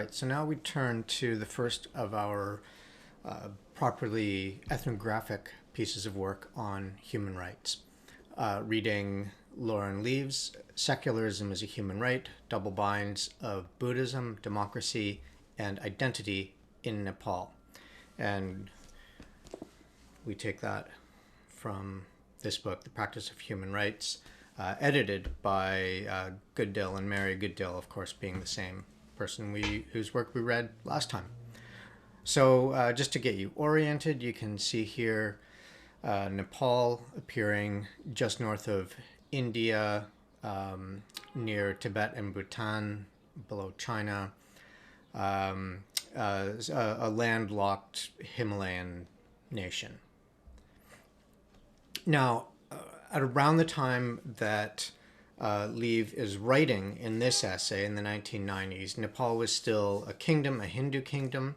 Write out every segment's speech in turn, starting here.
Right, so now we turn to the first of our properly ethnographic pieces of work on human rights. Reading Lauren Leve's Secularism is a Human Right, Double Binds of Buddhism, Democracy, and Identity in Nepal. And we take that from this book, The Practice of Human Rights, edited by Gooddill and Mary Gooddill, of course, being the same person whose work we read last time. So just to get you oriented, you can see here Nepal appearing just north of India, near Tibet and Bhutan, below China, a landlocked Himalayan nation. Now, at around the time that Leve is writing in this essay in the 1990s, Nepal was still a kingdom, a Hindu kingdom,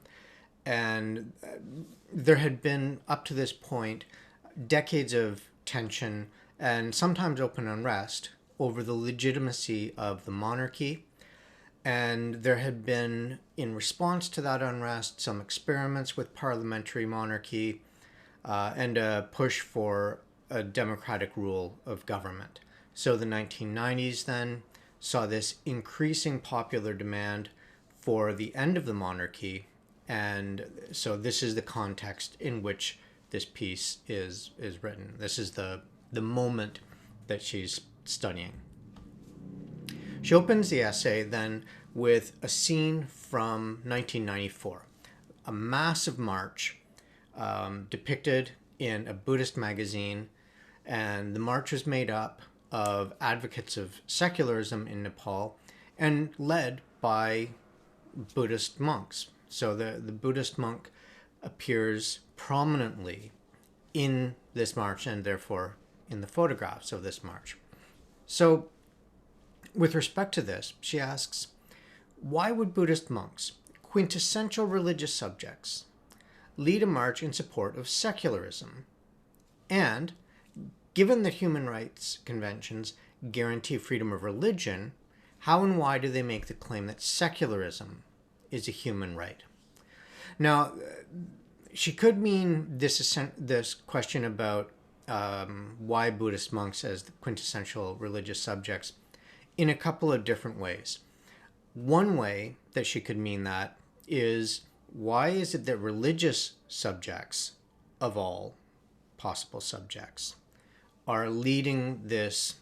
and there had been, up to this point, decades of tension and sometimes open unrest over the legitimacy of the monarchy. And there had been, in response to that unrest, some experiments with parliamentary monarchy and a push for a democratic rule of government. So the 1990s then saw this increasing popular demand for the end of the monarchy, and so this is the context in which this piece is written. This is the moment that she's studying. She opens the essay then with a scene from 1994, a massive march depicted in a Buddhist magazine, and the march was made up of advocates of secularism in Nepal and led by Buddhist monks. So the Buddhist monk appears prominently in this march and therefore in the photographs of this march. So with respect to this, she asks, why would Buddhist monks, quintessential religious subjects, lead a march in support of secularism? And given that human rights conventions guarantee freedom of religion, how and why do they make the claim that secularism is a human right? Now, she could mean this question about why Buddhist monks as the quintessential religious subjects in a couple of different ways. One way that she could mean that is, why is it that religious subjects, of all possible subjects, are leading this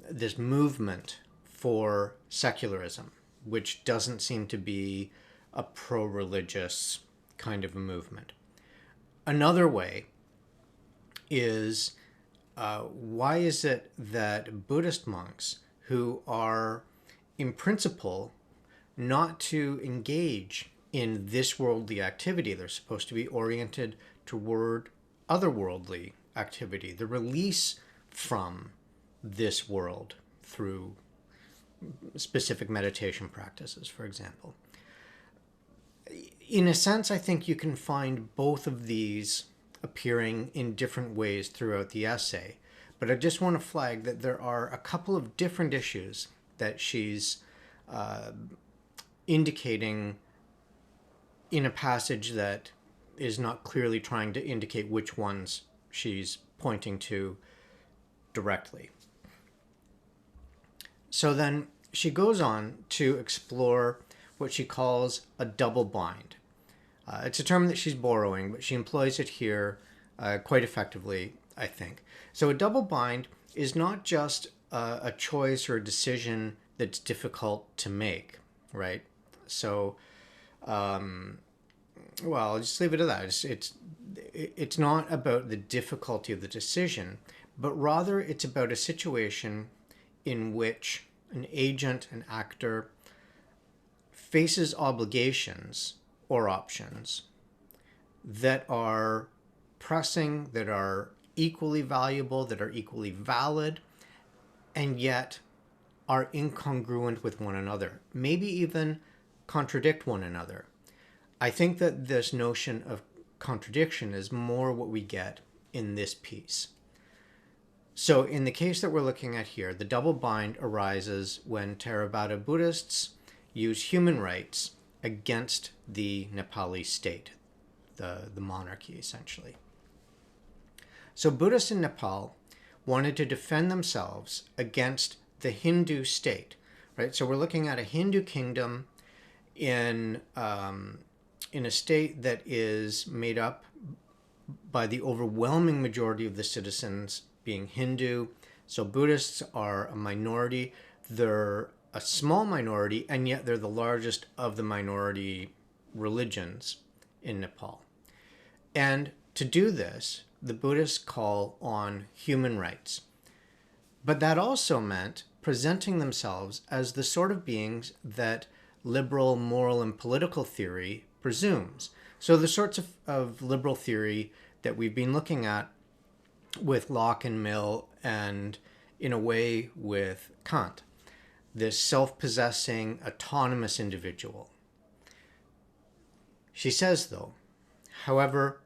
this movement for secularism, which doesn't seem to be a pro-religious kind of a movement. Another way is, why is it that Buddhist monks, who are in principle not to engage in this worldly activity, they're supposed to be oriented toward otherworldly activity, the release from this world through specific meditation practices, for example. In a sense, I think you can find both of these appearing in different ways throughout the essay, but I just want to flag that there are a couple of different issues that she's indicating in a passage that is not clearly trying to indicate which ones she's pointing to directly. So then she goes on to explore what she calls a double bind. It's a term that she's borrowing, but she employs it here quite effectively, I think. So a double bind is not just a choice or a decision that's difficult to make, right? So, well, I'll just leave it at that. It's not about the difficulty of the decision, but rather it's about a situation in which an agent, an actor, faces obligations or options that are pressing, that are equally valuable, that are equally valid, and yet are incongruent with one another, maybe even contradict one another. I think that this notion of contradiction is more what we get in this piece. So in the case that we're looking at here, the double bind arises when Theravada Buddhists use human rights against the Nepali state, the monarchy essentially. So Buddhists in Nepal wanted to defend themselves against the Hindu state, right? So we're looking at a Hindu kingdom in a state that is made up by the overwhelming majority of the citizens being Hindu. So Buddhists are a minority. They're a small minority, and yet they're the largest of the minority religions in Nepal. And to do this, the Buddhists call on human rights. But that also meant presenting themselves as the sort of beings that liberal moral and political theory presumes. So the sorts of liberal theory that we've been looking at with Locke and Mill, and in a way with Kant, this self-possessing, autonomous individual. She says, though, however,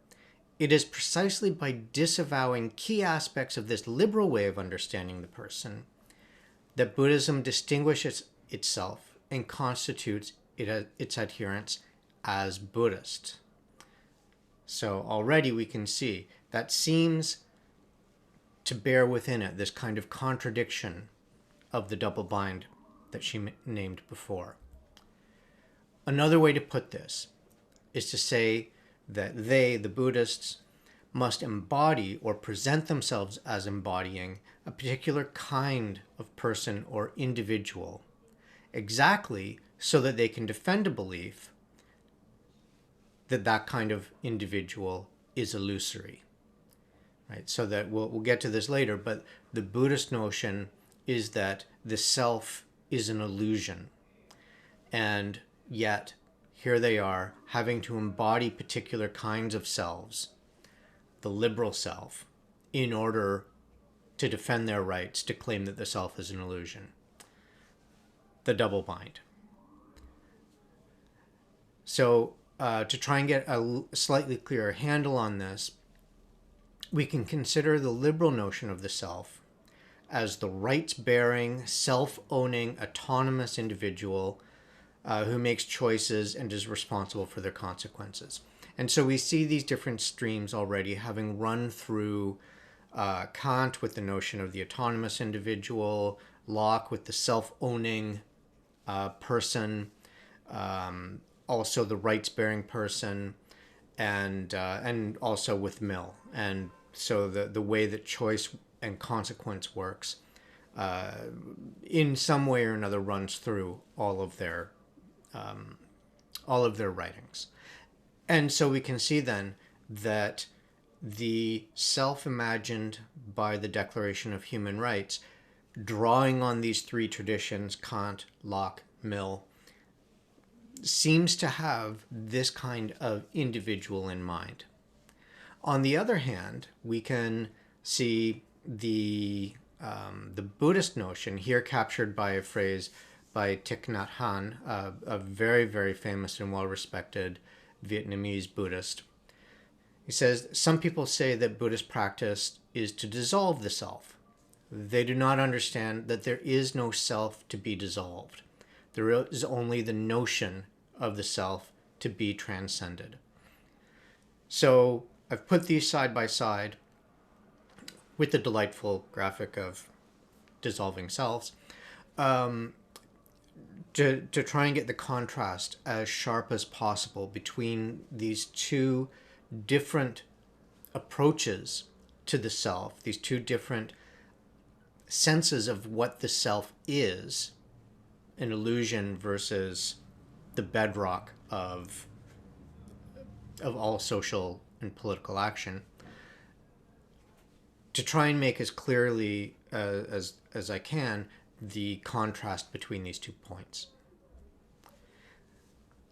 it is precisely by disavowing key aspects of this liberal way of understanding the person that Buddhism distinguishes itself and constitutes its adherents as Buddhist. So already we can see that seems to bear within it this kind of contradiction of the double bind that she named before. Another way to put this is to say that they, the Buddhists, must embody or present themselves as embodying a particular kind of person or individual, exactly so that they can defend a belief that that kind of individual is illusory. Right? So that we'll get to this later, but the Buddhist notion is that the self is an illusion. And yet, here they are having to embody particular kinds of selves, the liberal self, in order to defend their rights to claim that the self is an illusion. The double bind. So to try and get a slightly clearer handle on this, we can consider the liberal notion of the self as the rights-bearing, self-owning, autonomous individual who makes choices and is responsible for their consequences. And so we see these different streams already having run through Kant with the notion of the autonomous individual, Locke with the self-owning person, also the rights-bearing person, and also with Mill. And so the way that choice and consequence works in some way or another runs through all of their writings. And so we can see then that the self imagined by the Declaration of Human Rights, drawing on these three traditions, Kant, Locke, Mill, seems to have this kind of individual in mind. On the other hand, we can see the Buddhist notion here captured by a phrase by Thich Nhat Hanh, a very, very famous and well-respected Vietnamese Buddhist. He says, some people say that Buddhist practice is to dissolve the self. They do not understand that there is no self to be dissolved. There is only the notion of the self to be transcended. So I've put these side by side with the delightful graphic of dissolving selves to try and get the contrast as sharp as possible between these two different approaches to the self, these two different senses of what the self is, an illusion versus the bedrock of all social and political action, to try and make as clearly as I can the contrast between these 2 points.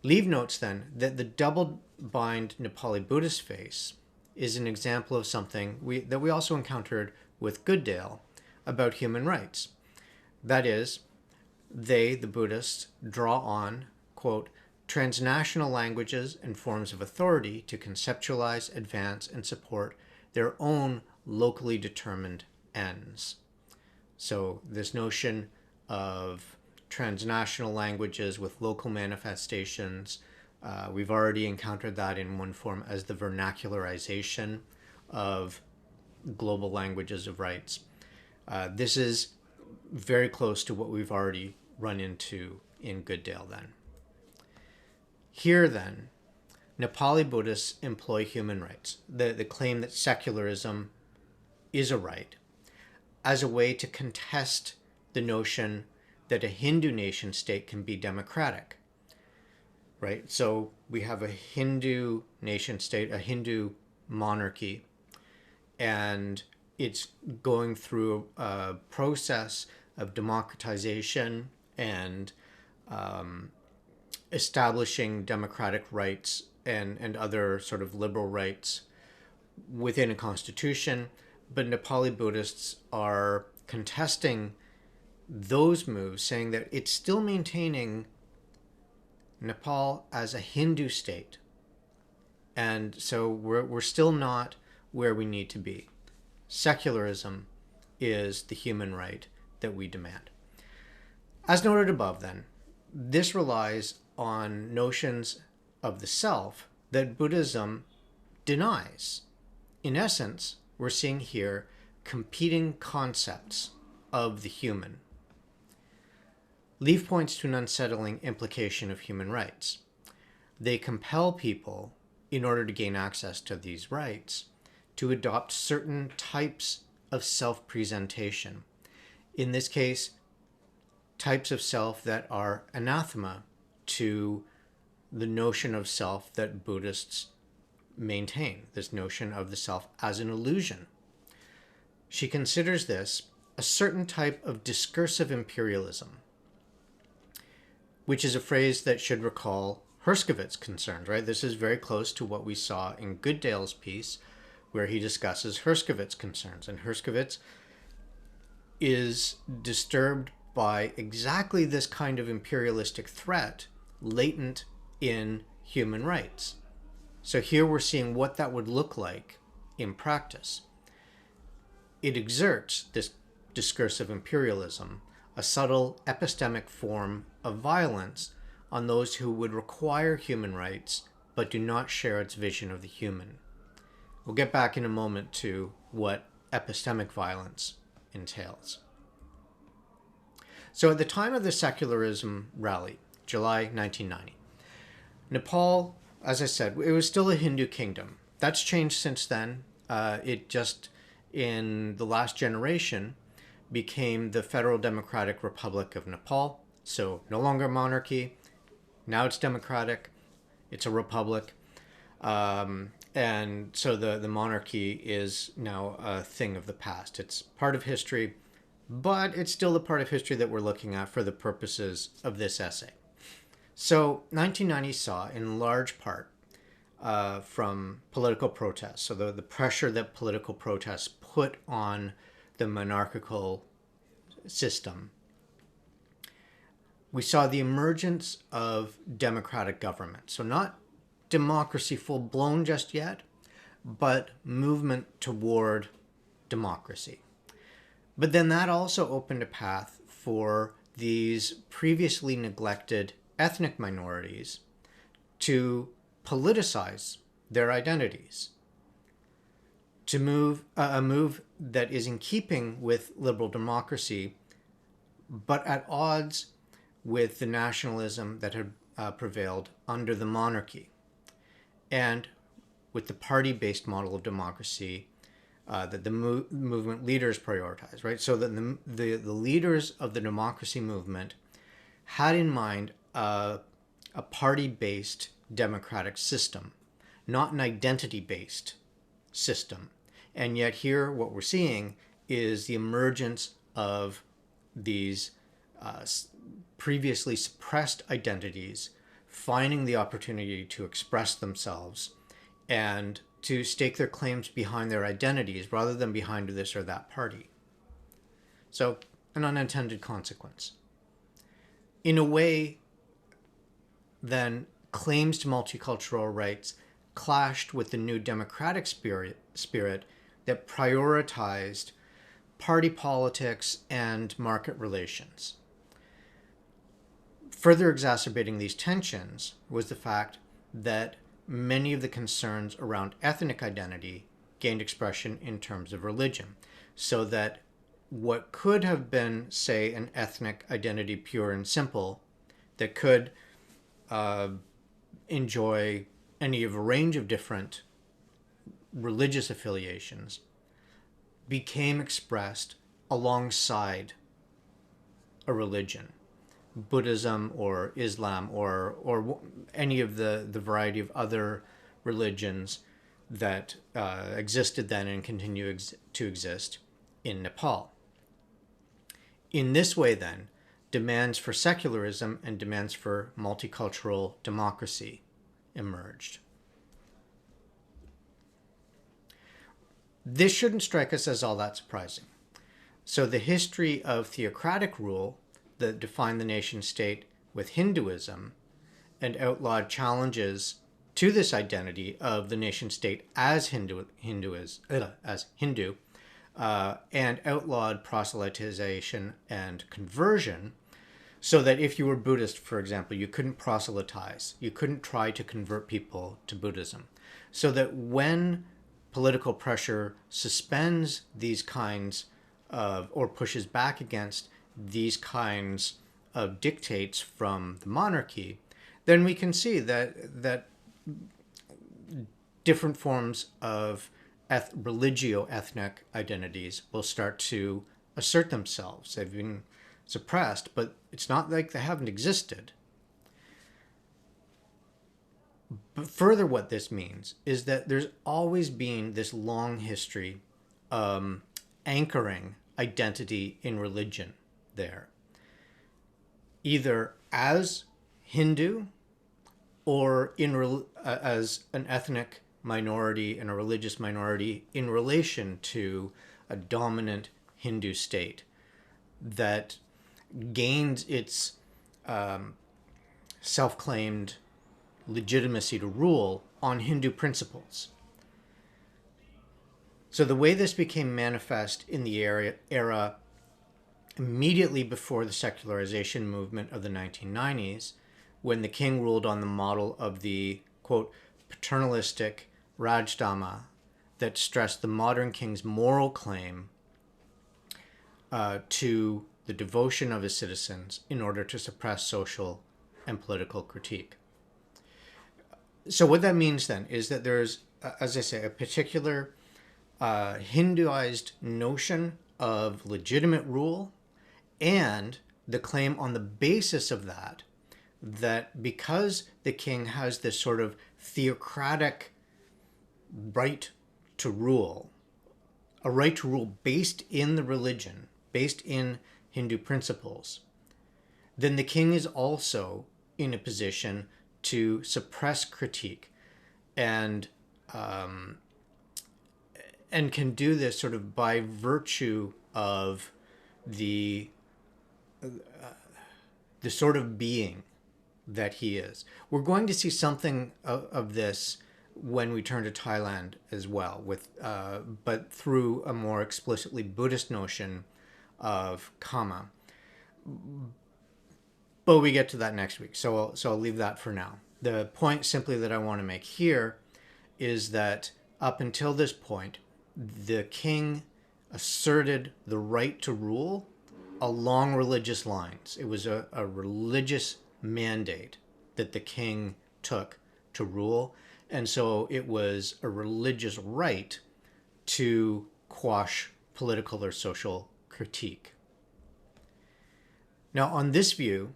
Leve notes then that the double-bind Nepali Buddhist face is an example of something that we also encountered with Goodale about human rights. That is, they, the Buddhists, draw on, quote, transnational languages and forms of authority to conceptualize, advance, and support their own locally determined ends. So this notion of transnational languages with local manifestations, we've already encountered that in one form as the vernacularization of global languages of rights. This is very close to what we've already run into in Goodale then. Here then, Nepali Buddhists employ human rights, the claim that secularism is a right, as a way to contest the notion that a Hindu nation state can be democratic, right? So we have a Hindu nation state, a Hindu monarchy, and it's going through a process of democratization and establishing democratic rights and other sort of liberal rights within a constitution. But Nepali Buddhists are contesting those moves, saying that it's still maintaining Nepal as a Hindu state. And so we're still not where we need to be. Secularism is the human right that we demand. As noted above then, this relies on notions of the self that Buddhism denies. In essence, we're seeing here competing concepts of the human. Leve points to an unsettling implication of human rights. They compel people, in order to gain access to these rights, to adopt certain types of self-presentation. In this case, types of self that are anathema to the notion of self that Buddhists maintain, this notion of the self as an illusion. She considers this a certain type of discursive imperialism, which is a phrase that should recall Herskovit's concerns, right? This is very close to what we saw in Goodale's piece, where he discusses Herskovit's concerns. And Herskovitz is disturbed by exactly this kind of imperialistic threat latent in human rights. So here we're seeing what that would look like in practice. It exerts, this discursive imperialism, a subtle epistemic form of violence on those who would require human rights but do not share its vision of the human. We'll get back in a moment to what epistemic violence entails. So at the time of the secularism rally, July 1990, Nepal, as I said, it was still a Hindu kingdom. That's changed since then. It just, in the last generation, became the Federal Democratic Republic of Nepal. So no longer monarchy. Now it's democratic. It's a republic. And so the monarchy is now a thing of the past. It's part of history, but it's still the part of history that we're looking at for the purposes of this essay. So 1990 saw, in large part, from political protests, so the pressure that political protests put on the monarchical system, we saw the emergence of democratic government. So not democracy full-blown just yet, but movement toward democracy. But then that also opened a path for these previously neglected ethnic minorities to politicize their identities, to move a move that is in keeping with liberal democracy, but at odds with the nationalism that had prevailed under the monarchy, and with the party-based model of democracy that the movement leaders prioritized, right? So that the leaders of the democracy movement had in mind a party-based democratic system, not an identity-based system. And yet here what we're seeing is the emergence of these previously suppressed identities finding the opportunity to express themselves and to stake their claims behind their identities rather than behind this or that party. So, an unintended consequence. In a way, then, claims to multicultural rights clashed with the new democratic spirit that prioritized party politics and market relations. Further exacerbating these tensions was the fact that many of the concerns around ethnic identity gained expression in terms of religion, so that what could have been, say, an ethnic identity pure and simple that could enjoy any of a range of different religious affiliations became expressed alongside a religion, Buddhism or Islam or any of the variety of other religions that existed then and continue to exist in Nepal. In this way, then, demands for secularism and demands for multicultural democracy emerged. This shouldn't strike us as all that surprising. So the history of theocratic rule that defined the nation state with Hinduism and outlawed challenges to this identity of the nation state as Hindu, and outlawed proselytization and conversion, so that if you were Buddhist, for example, you couldn't proselytize, you couldn't try to convert people to Buddhism. So that when political pressure suspends these kinds of, or pushes back against these kinds of dictates from the monarchy, then we can see that different forms of religio-ethnic identities will start to assert themselves. They've been suppressed, but it's not like they haven't existed. But further, what this means is that there's always been this long history anchoring identity in religion there, either as Hindu or as an ethnic minority and a religious minority in relation to a dominant Hindu state that gained its self-claimed legitimacy to rule on Hindu principles. So the way this became manifest in the era immediately before the secularization movement of the 1990s, when the king ruled on the model of the, quote, paternalistic Rajdhamma that stressed the modern king's moral claim to the devotion of his citizens in order to suppress social and political critique. So what that means then is that there's, as I say, a particular Hinduized notion of legitimate rule, and the claim on the basis of that, that because the king has this sort of theocratic right to rule, a right to rule based in the religion, based in Hindu principles, then the king is also in a position to suppress critique and can do this sort of by virtue of the sort of being that he is. We're going to see something of this when we turn to Thailand as well, but through a more explicitly Buddhist notion of karma. But we get to that next week, so I'll leave that for now. The point simply that I want to make here is that up until this point, the king asserted the right to rule along religious lines. It was a religious mandate that the king took to rule, and so it was a religious right to quash political or social critique. Now, on this view,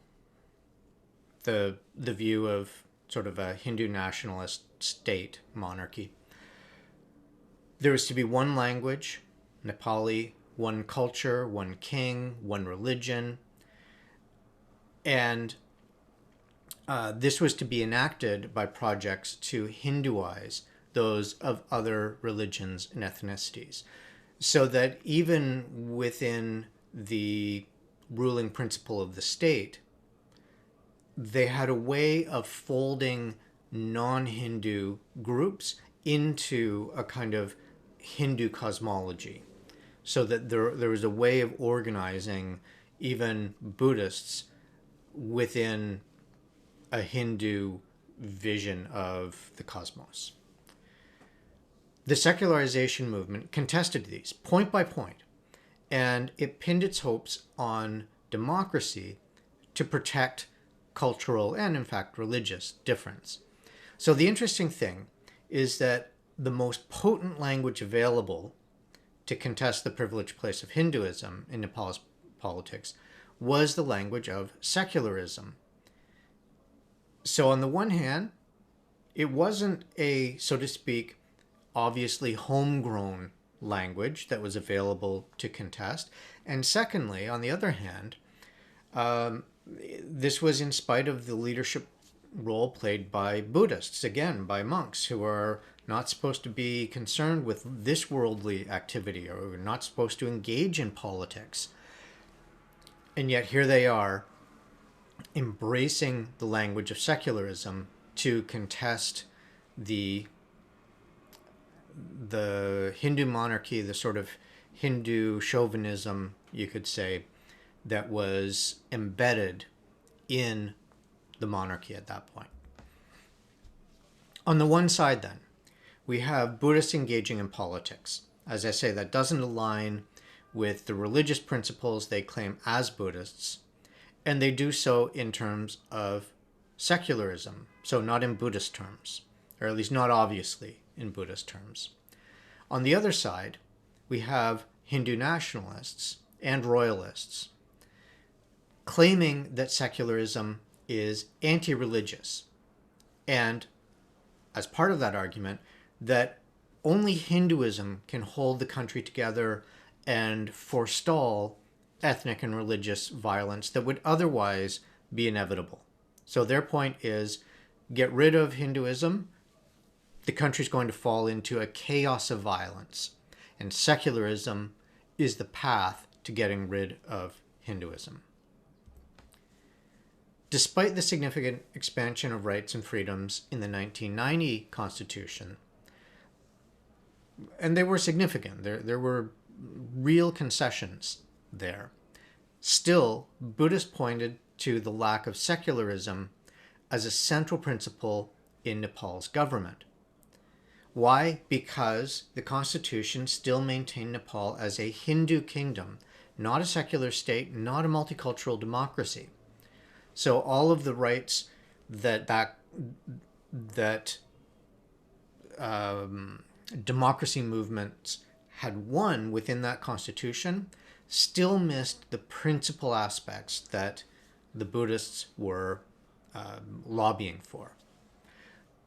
the view of sort of a Hindu nationalist state monarchy, there is to be one language, Nepali, one culture, one king, one religion, and this was to be enacted by projects to Hinduize those of other religions and ethnicities, so that even within the ruling principle of the state, they had a way of folding non-Hindu groups into a kind of Hindu cosmology. so that there was a way of organizing even Buddhists within a Hindu vision of the cosmos. The secularization movement contested these point by point, and it pinned its hopes on democracy to protect cultural and, in fact, religious difference. So the interesting thing is that the most potent language available to contest the privileged place of Hinduism in Nepal's politics was the language of secularism. So on the one hand, it wasn't a, so to speak, obviously homegrown language that was available to contest. And secondly, on the other hand, this was in spite of the leadership role played by Buddhists, again, by monks who are not supposed to be concerned with this worldly activity or not supposed to engage in politics. And yet here they are embracing the language of secularism to contest the Hindu monarchy, the sort of Hindu chauvinism, you could say, that was embedded in the monarchy at that point. On the one side, then, we have Buddhists engaging in politics. As I say, that doesn't align with the religious principles they claim as Buddhists, and they do so in terms of secularism, so not in Buddhist terms, or at least not obviously in Buddhist terms. On the other side, we have Hindu nationalists and royalists claiming that secularism is anti-religious, and as part of that argument, that only Hinduism can hold the country together and forestall ethnic and religious violence that would otherwise be inevitable. So their point is, get rid of Hinduism, the country's going to fall into a chaos of violence, and secularism is the path to getting rid of Hinduism. Despite the significant expansion of rights and freedoms in the 1990 Constitution, and they were significant, there were real concessions there, still, Buddhists pointed to the lack of secularism as a central principle in Nepal's government. Why? Because the Constitution still maintained Nepal as a Hindu kingdom, not a secular state, not a multicultural democracy. So all of the rights that democracy movements had won within that constitution still missed the principal aspects that the Buddhists were lobbying for.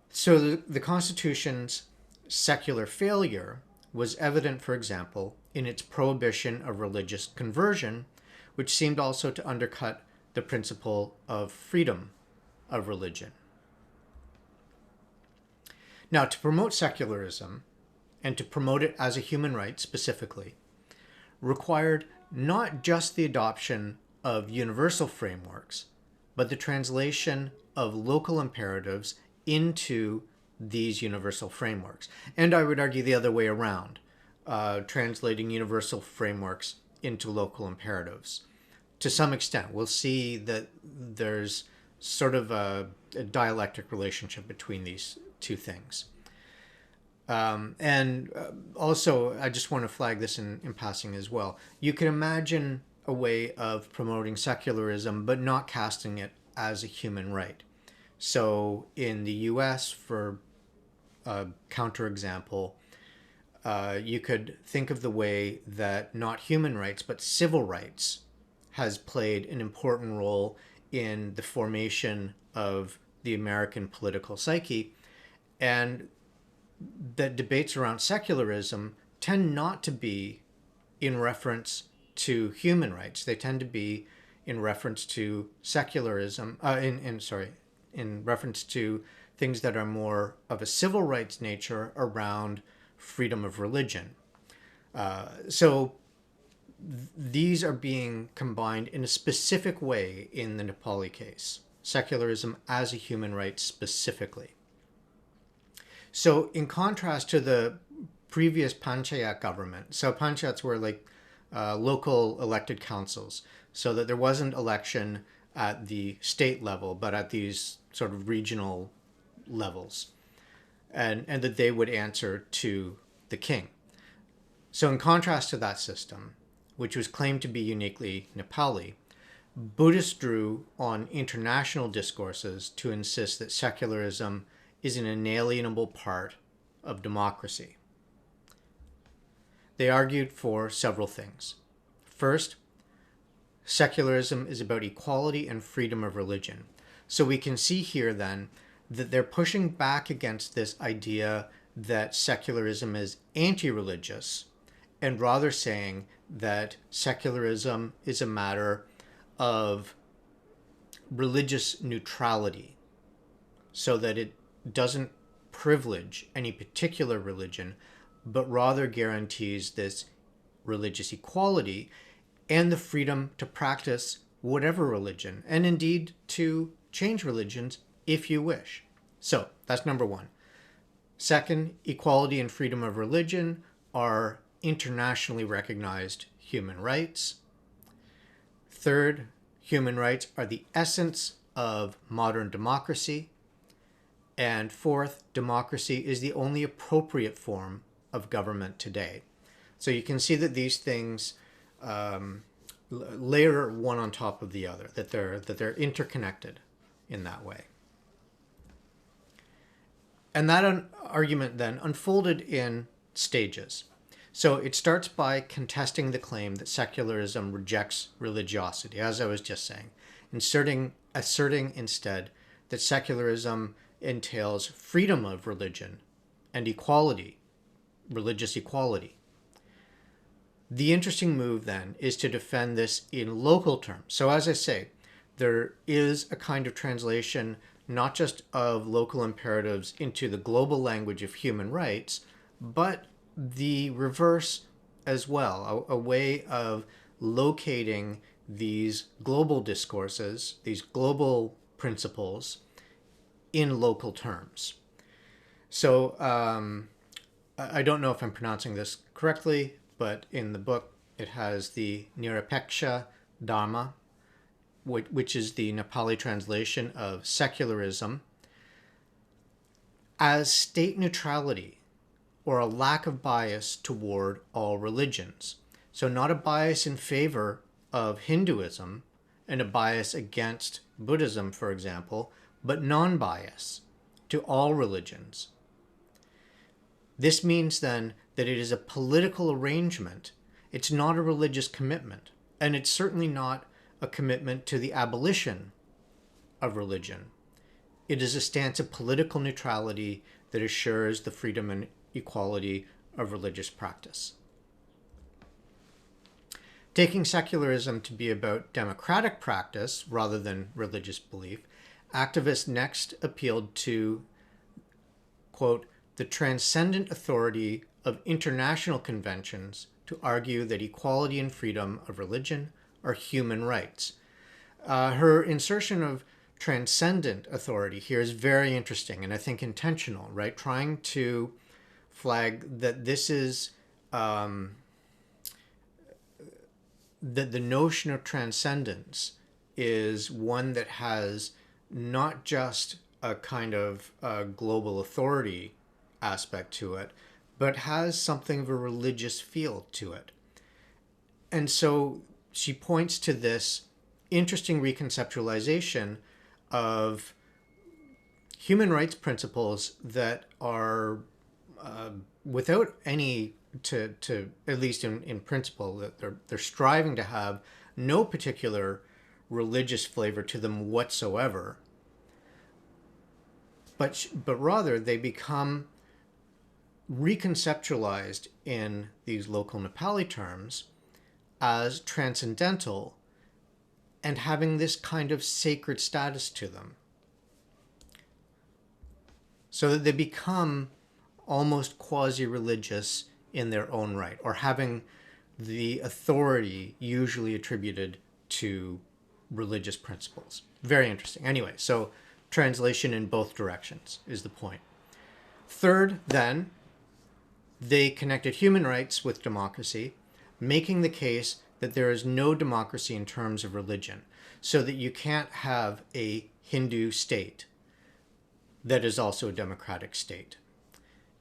So the constitution's secular failure was evident, for example, in its prohibition of religious conversion, which seemed also to undercut the principle of freedom of religion. Now, to promote secularism, and to promote it as a human right specifically, required not just the adoption of universal frameworks, but the translation of local imperatives into these universal frameworks. And I would argue the other way around, translating universal frameworks into local imperatives. To some extent, we'll see that there's sort of a dialectic relationship between these two things. Also, I just want to flag this in passing as well. You can imagine a way of promoting secularism, but not casting it as a human right. So in the US, for a counterexample, you could think of the way that not human rights, but civil rights has played an important role in the formation of the American political psyche, and that debates around secularism tend not to be in reference to human rights. They tend to be in reference to secularism, in reference to things that are more of a civil rights nature around freedom of religion. So these are being combined in a specific way in the Nepali case, secularism as a human right specifically. So in contrast to the previous panchayat government. So panchayats were like local elected councils, so that there wasn't election at the state level, but at these sort of regional levels, and that they would answer to the king. So in contrast to that system, which was claimed to be uniquely Nepali, Buddhists drew on international discourses to insist that secularism is an inalienable part of democracy. They argued for several things. First, secularism is about equality and freedom of religion. So we can see here then that they're pushing back against this idea that secularism is anti-religious, and rather saying that secularism is a matter of religious neutrality, so that it doesn't privilege any particular religion, but rather guarantees this religious equality and the freedom to practice whatever religion, and indeed to change religions if you wish. So that's number one. Second, equality and freedom of religion are internationally recognized human rights. Third, human rights are the essence of modern democracy. And fourth, democracy is the only appropriate form of government today. So you can see that these things layer one on top of the other, that they're interconnected in that way. And that argument then unfolded in stages. So it starts by contesting the claim that secularism rejects religiosity, as I was just saying, asserting instead that secularism entails freedom of religion and equality, religious equality. The interesting move then is to defend this in local terms. So as I say, there is a kind of translation not just of local imperatives into the global language of human rights, but the reverse as well, a way of locating these global discourses, these global principles in local terms. So I don't know if I'm pronouncing this correctly, but in the book it has the Nirapeksha Dharma, which is the Nepali translation of secularism, as state neutrality or a lack of bias toward all religions. So not a bias in favor of Hinduism and a bias against Buddhism, for example, but non-bias to all religions. This means then that it is a political arrangement. It's not a religious commitment, and it's certainly not a commitment to the abolition of religion. It is a stance of political neutrality that assures the freedom and equality of religious practice. Taking secularism to be about democratic practice rather than religious belief, activists next appealed to, quote, the transcendent authority of international conventions to argue that equality and freedom of religion are human rights. Her insertion of transcendent authority here is very interesting and I think intentional, right? Trying to flag that this is that the notion of transcendence is one that has not just a kind of global authority aspect to it, but has something of a religious feel to it. And so she points to this interesting reconceptualization of human rights principles that are without any, to at least in principle, that they're striving to have no particular religious flavor to them whatsoever, but rather they become reconceptualized in these local Nepali terms as transcendental and having this kind of sacred status to them, so that they become almost quasi-religious in their own right, or having the authority usually attributed to religious principles. Very interesting. Anyway, so translation in both directions is the point. Third, then, they connected human rights with democracy, making the case that there is no democracy in terms of religion, so that you can't have a Hindu state that is also a democratic state.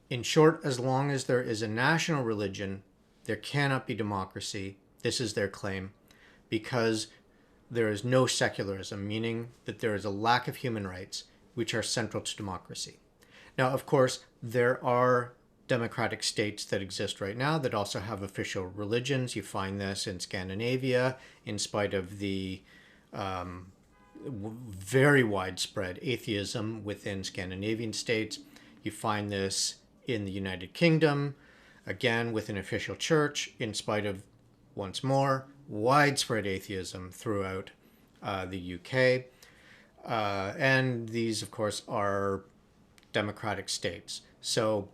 In short, as long as there is a national religion, there cannot be democracy. This is their claim, because there is no secularism, meaning that there is a lack of human rights, which are central to democracy. Now, of course, there are democratic states that exist right now that also have official religions. You find this in Scandinavia, in spite of the very widespread atheism within Scandinavian states. You find this in the United Kingdom, again with an official church, in spite of, once more, widespread atheism throughout the UK. And these, of course, are democratic states. So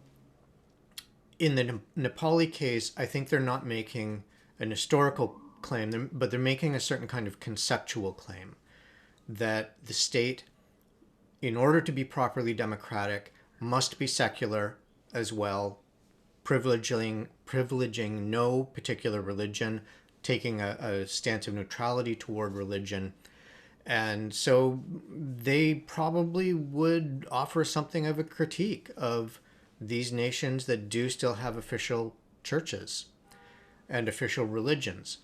in the Nepali case, I think they're not making an historical claim, but they're making a certain kind of conceptual claim that the state, in order to be properly democratic, must be secular as well, privileging no particular religion, taking a stance of neutrality toward religion. And so they probably would offer something of a critique of these nations that do still have official churches and official religions.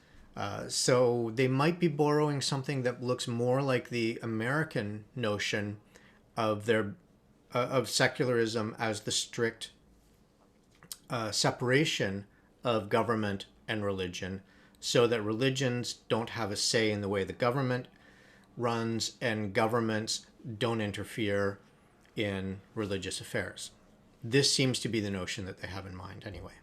So they might be borrowing something that looks more like the American notion of of secularism as the strict separation of government and religion, so that religions don't have a say in the way the government runs, and governments don't interfere in religious affairs. This seems to be the notion that they have in mind anyway.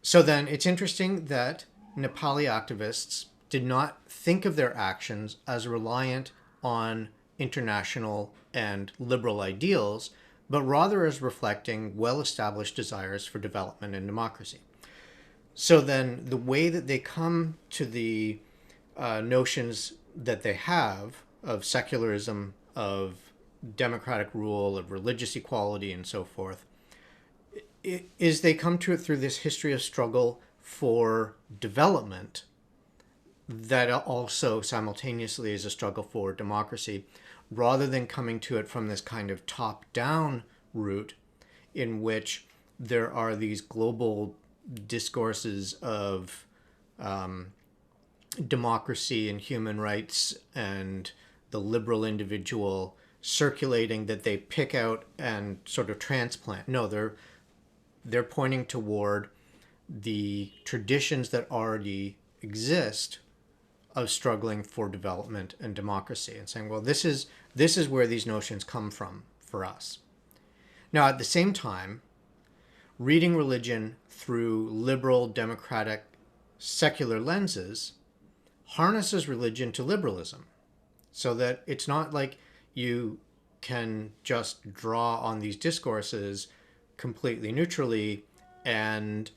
So then it's interesting that Nepali activists did not think of their actions as reliant on international and liberal ideals, but rather as reflecting well-established desires for development and democracy. So then the way that they come to the notions that they have of secularism, of democratic rule, of religious equality, and so forth, is they come to it through this history of struggle for development that also simultaneously is a struggle for democracy, rather than coming to it from this kind of top-down route in which there are these global discourses of democracy and human rights and the liberal individual circulating that they pick out and sort of transplant. No, they're pointing toward the traditions that already exist of struggling for development and democracy, and saying, well, this is where these notions come from for us. Now, at the same time, reading religion through liberal, democratic, secular lenses harnesses religion to liberalism, so that it's not like you can just draw on these discourses completely neutrally and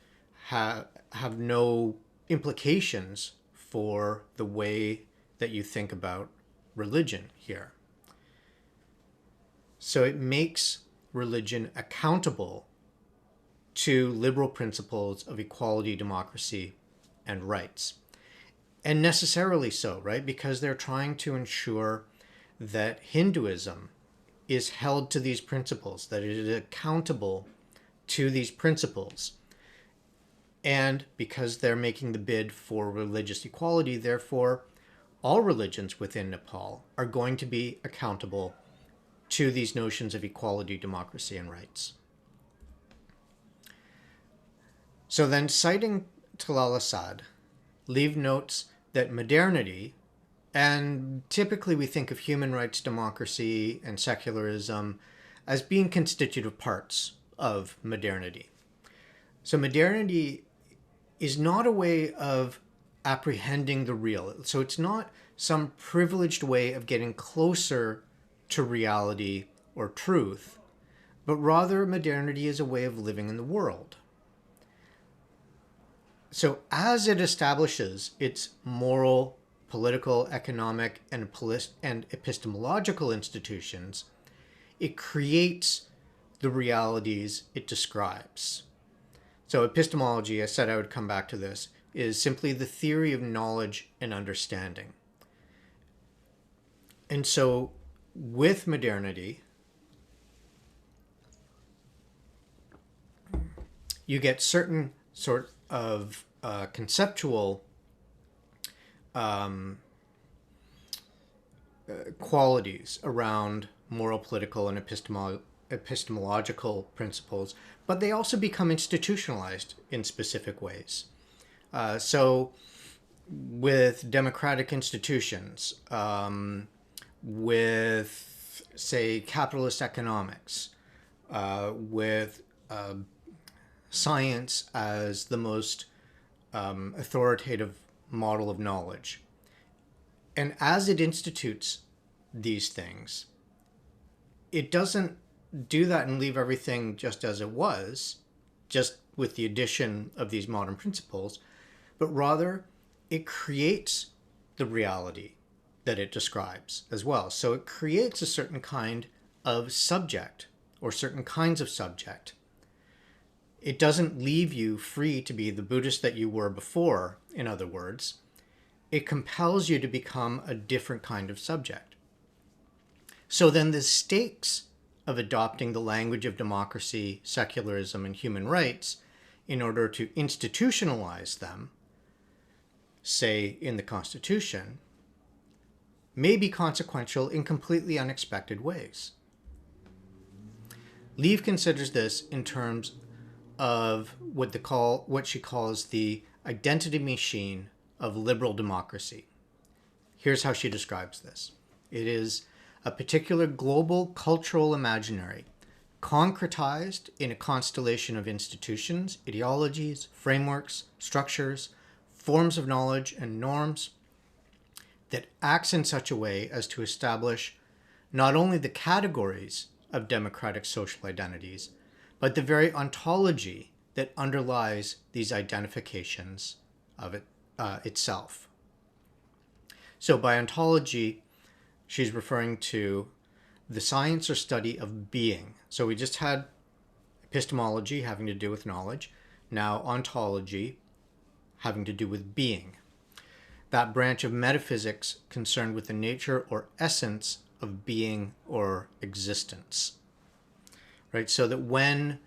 have no implications for the way that you think about religion here. So it makes religion accountable to liberal principles of equality, democracy, and rights. And necessarily so, right? Because they're trying to ensure that Hinduism is held to these principles, that it is accountable to these principles. And because they're making the bid for religious equality, therefore, all religions within Nepal are going to be accountable to these notions of equality, democracy, and rights. So then, citing Talal Asad, Leve notes that modernity, and typically we think of human rights, democracy, and secularism as being constitutive parts of modernity. So modernity is not a way of apprehending the real. So it's not some privileged way of getting closer to reality or truth, but rather modernity is a way of living in the world. So as it establishes its moral, political, economic, and epistemological institutions, it creates the realities it describes. So epistemology, I said I would come back to this, is simply the theory of knowledge and understanding. And so with modernity, you get certain sort of conceptual qualities around moral, political, and epistemological principles, but they also become institutionalized in specific ways. So with democratic institutions, with, say, capitalist economics, with science as the most authoritative model of knowledge. And as it institutes these things, it doesn't do that and leave everything just as it was, just with the addition of these modern principles, but rather it creates the reality that it describes as well. So it creates a certain kind of subject or certain kinds of subject. It doesn't leave you free to be the Buddhist that you were before, in other words. It compels you to become a different kind of subject. So then the stakes of adopting the language of democracy, secularism, and human rights in order to institutionalize them, say in the Constitution, may be consequential in completely unexpected ways. Leve considers this in terms of what she calls the identity machine of liberal democracy. Here's how she describes this. It is a particular global cultural imaginary, concretized in a constellation of institutions, ideologies, frameworks, structures, forms of knowledge, and norms that acts in such a way as to establish not only the categories of democratic social identities, but the very ontology that underlies these identifications of itself. So by ontology, she's referring to the science or study of being. So we just had epistemology having to do with knowledge, now ontology having to do with being. That branch of metaphysics concerned with the nature or essence of being or existence. Right? So that when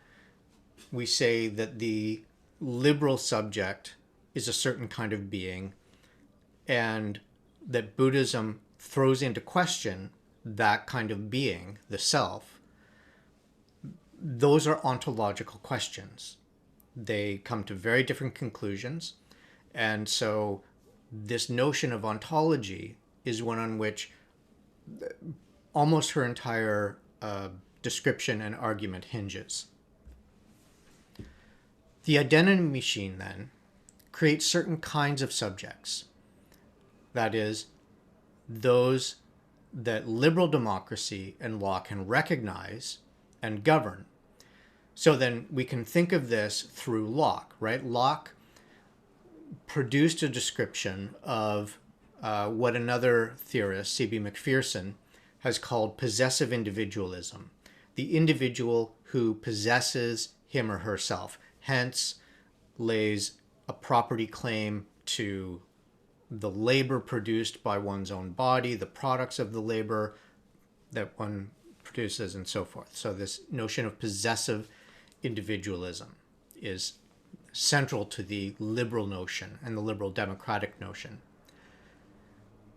we say that the liberal subject is a certain kind of being, and that Buddhism throws into question that kind of being, the self, those are ontological questions. They come to very different conclusions. And so this notion of ontology is one on which almost her entire description and argument hinges. The identity machine, then, creates certain kinds of subjects. That is, those that liberal democracy and law can recognize and govern. So then we can think of this through Locke, right? Locke produced a description of what another theorist, C.B. Macpherson, has called possessive individualism. The individual who possesses him or herself, hence lays a property claim to the labor produced by one's own body, the products of the labor that one produces, and so forth. So this notion of possessive individualism is central to the liberal notion and the liberal democratic notion.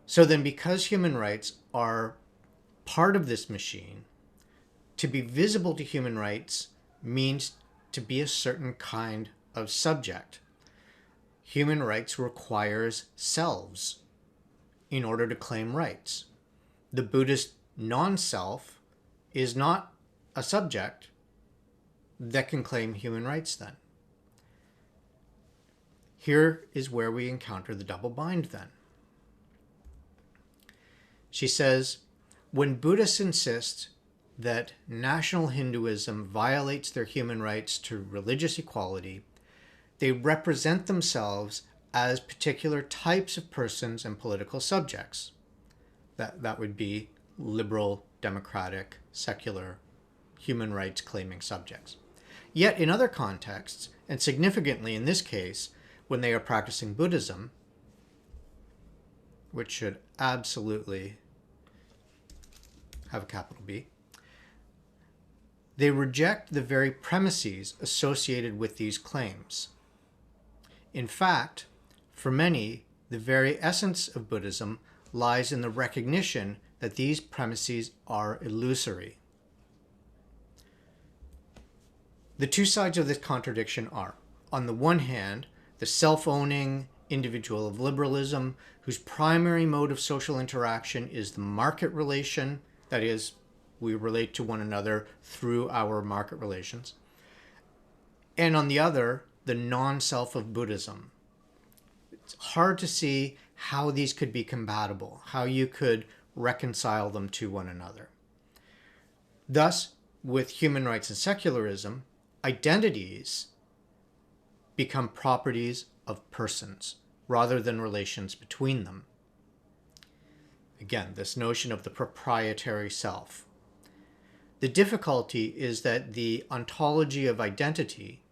So then, because human rights are part of this machine, to be visible to human rights means to be a certain kind of subject. Human rights requires selves in order to claim rights. The Buddhist non-self is not a subject that can claim human rights then. Here is where we encounter the double bind then. She says, when Buddhists insist that national Hinduism violates their human rights to religious equality, they represent themselves as particular types of persons and political subjects. That would be liberal, democratic, secular human rights claiming subjects. Yet in other contexts, and significantly in this case, when they are practicing Buddhism, which should absolutely have a capital B, they reject the very premises associated with these claims. In fact, for many, the very essence of Buddhism lies in the recognition that these premises are illusory. The two sides of this contradiction are, on the one hand, the self-owning individual of liberalism, whose primary mode of social interaction is the market relation, that is, we relate to one another through our market relations, and on the other, the non-self of Buddhism. It's hard to see how these could be compatible, how you could reconcile them to one another. Thus, with human rights and secularism, identities become properties of persons rather than relations between them. Again, this notion of the proprietary self. The difficulty is that the ontology of identity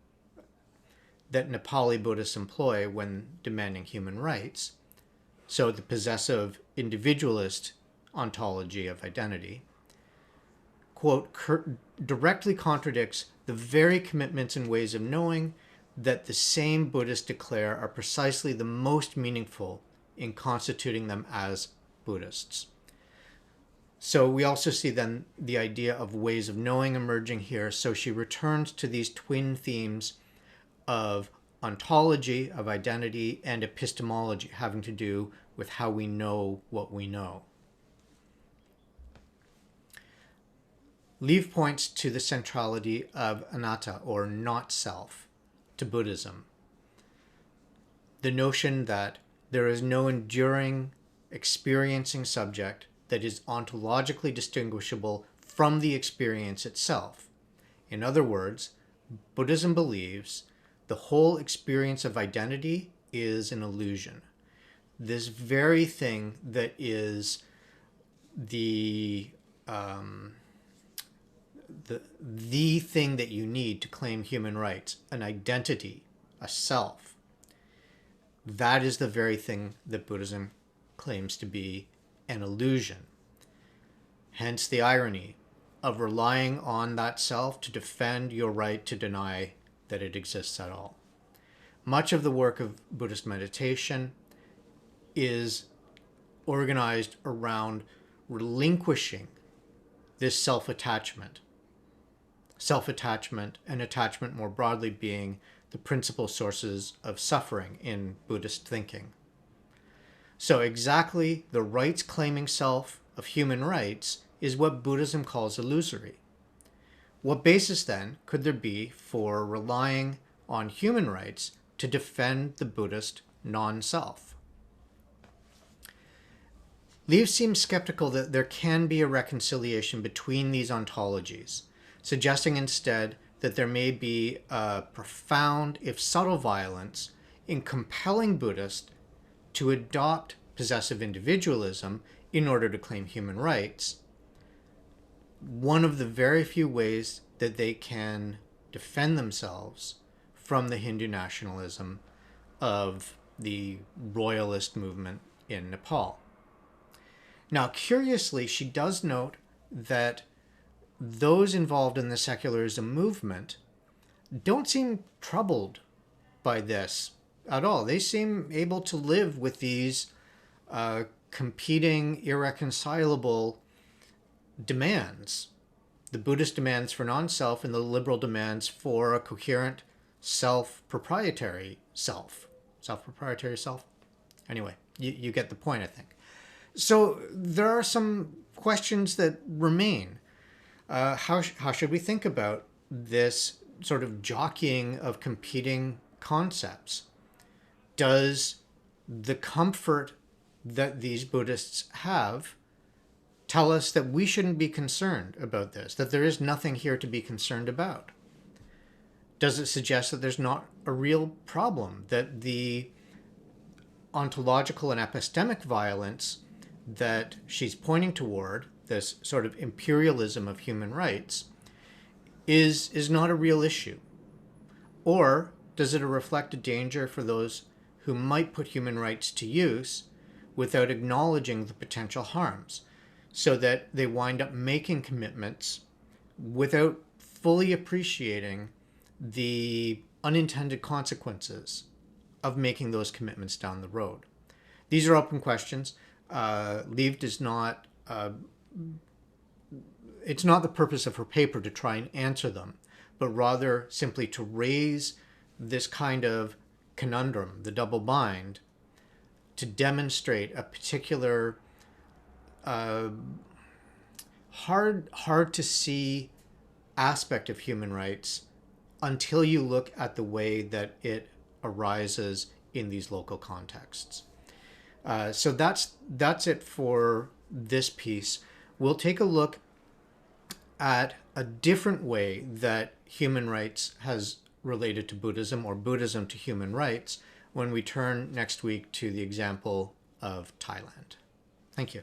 that Nepali Buddhists employ when demanding human rights, so the possessive individualist ontology of identity, quote, directly contradicts the very commitments and ways of knowing that the same Buddhists declare are precisely the most meaningful in constituting them as Buddhists. So we also see then the idea of ways of knowing emerging here. So she returns to these twin themes of ontology, of identity, and epistemology, having to do with how we know what we know. Leve points to the centrality of anatta, or not self, to Buddhism. The notion that there is no enduring, experiencing subject that is ontologically distinguishable from the experience itself. In other words, Buddhism believes the whole experience of identity is an illusion. This very thing that is the thing that you need to claim human rights, an identity, a self, that is the very thing that Buddhism claims to be an illusion. Hence the irony of relying on that self to defend your right to deny that it exists at all. Much of the work of Buddhist meditation is organized around relinquishing this self-attachment. Self-attachment and attachment more broadly being the principal sources of suffering in Buddhist thinking. So exactly the rights-claiming self of human rights is what Buddhism calls illusory. What basis then could there be for relying on human rights to defend the Buddhist non-self? Leve seems skeptical that there can be a reconciliation between these ontologies, suggesting instead that there may be a profound, if subtle, violence in compelling Buddhists to adopt possessive individualism in order to claim human rights, one of the very few ways that they can defend themselves from the Hindu nationalism of the royalist movement in Nepal. Now, curiously, she does note that those involved in the secularism movement don't seem troubled by this at all. They seem able to live with these competing, irreconcilable demands. The Buddhist demands for non-self and the liberal demands for a coherent self-proprietary self. Self-proprietary self? Anyway, you get the point, I think. So there are some questions that remain. How should we think about this sort of jockeying of competing concepts? Does the comfort that these Buddhists have tell us that we shouldn't be concerned about this, that there is nothing here to be concerned about? Does it suggest that there's not a real problem, that the ontological and epistemic violence that she's pointing toward, this sort of imperialism of human rights, is not a real issue? Or does it reflect a danger for those who might put human rights to use without acknowledging the potential harms, so that they wind up making commitments without fully appreciating the unintended consequences of making those commitments down the road? These are open questions. Leve does not, it's not the purpose of her paper to try and answer them, but rather simply to raise this kind of conundrum, the double bind, to demonstrate a particular hard to see aspect of human rights until you look at the way that it arises in these local contexts. So that's it for this piece. We'll take a look at a different way that human rights has related to Buddhism, or Buddhism to human rights, when we turn next week to the example of Thailand. Thank you.